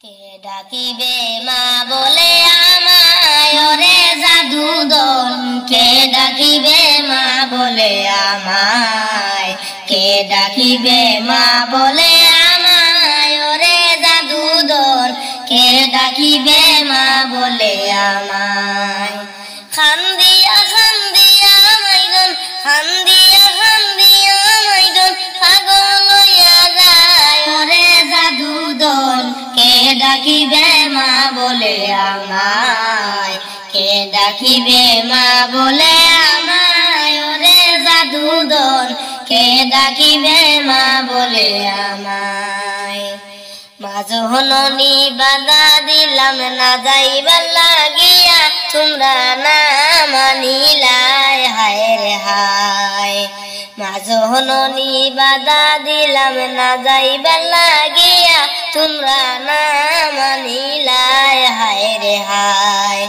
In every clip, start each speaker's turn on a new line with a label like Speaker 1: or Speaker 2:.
Speaker 1: কে ডাকিবে মা বলে আমায় ওরে জাদুদন, কে ডাকিবে মা বলে আমায়, কে ডাকিবে মা বলে আমায় ওরে জাদুদন, কে ডাকিবে মা বলে আমায়। খান্দিয়া খান্দিয়া মাইদন, খান্দিয়া খান্দিয়া মাইদন, পাগল হইয়া যায় ওরে জাদুদন, কে ডাকিবে মা বলে আমায়, কে ডাকিবে মা বলে আমায় ওরে জাদুদন, কে ডাকিবে মা বলে আমায়। মা জননী বাধা দিলাম না যাইবার লাগিয়া, তোমরা না মানিলাই হায় রে হায়। মা জননী বাধা দিলাম না যাইবার লাগিয়া, তোমরা না মানিলাই হায় রে হায়।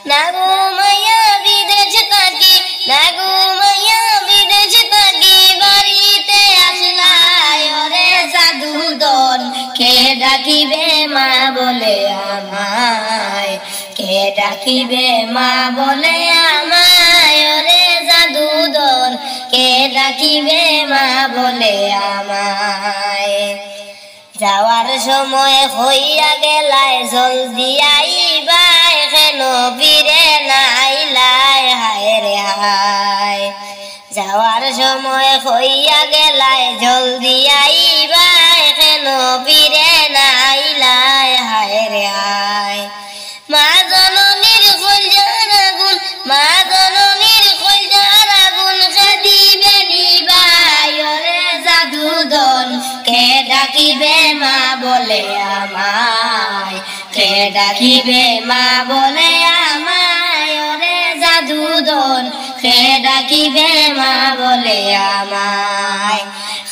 Speaker 1: না গো মাইয়া বিদেশ থাকি, না গো মাইয়া বিদেশ থাকি, বাড়িতে আসলাই ওরে জাদুদন, কে ডাকিবে মা বলে আমায়, কে ডাকিবে মা বলে আমায় ওরে জাদুদন, কে ডাকিবে মা বলে আমায়। যাওয়ার সময় হইয়া গেলায় জলদি আইবাই, কেন ফিরে না আইলাই হায় রে হায়। যাওয়ার সময় হইয়া গেলায় জলদি আইবাই, কেন ফিরে না আইলাই হায় রে হায়। মা জননীর কলজার আগুন, মা জননীর কলজার আগুন, দিবে নিবাই ওরে জাদুদন, কে ডাকিবে মা বলে আমায়, কে ডাকিবে মা বলে আমায় ওরে জাদুদন, কে ডাকিবে মা বলে আমায়।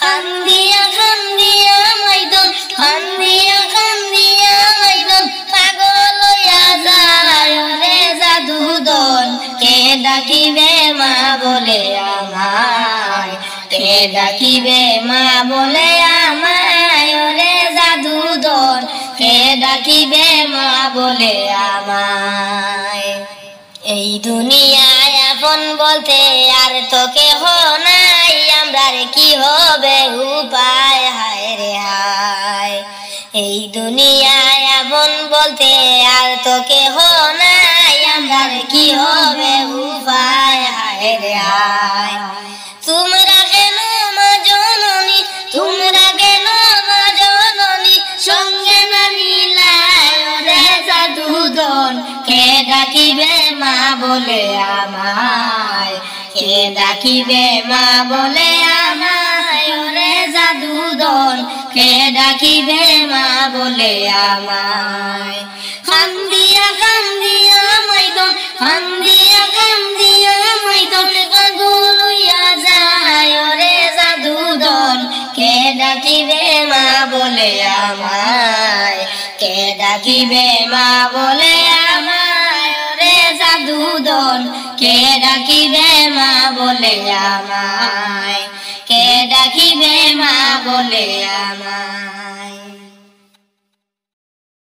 Speaker 1: খান্দিয়া খান্দিয়া মাইদন, খান্দিয়া খান্দিয়া মাইদন, পাগল হইয়া যায় ওরে জাদুদন, কে ডাকিবে মা বলে আমায়, কে ডাকিবে মা বলে আমায় ওরে জাদুদন, কে ডাকিবে মা বলে আমায়। এই দুনিয়ায় আপন বলতে আর তো কেহ নাই, আমরার কি হবে উপায় হায় রে হায়। এই দুনিয়ায় আপন বলতে আর তো কেহ নাই, আমরার কি হবে উপায় হায় রে হায়। তোমরা কেন মা জননী, তোমরা কেন মা জননী, সঙ্গে না নিলাই ওরে জাদুদন, কে ডাকিবে মা বলে আমায়, কে ডাকিবে মা বলে আমায় ওরে জাদুদন, কে ডাকিবে মা বলে আমায়। খান্দিয়া খান্দিয়া মাইদন, খান্দিয়া খান্দিয়া মাইদন, পাগল হইয়া যায় ওরে জাদুদন, কে ডাকিবে মা বলে আমায়, কে ডাকিবে মা বলে আমায় ওরে জাদুদন, কে ডাকিবে মা বলে আমায়, কে ডাকিবে মা বলে আমায়।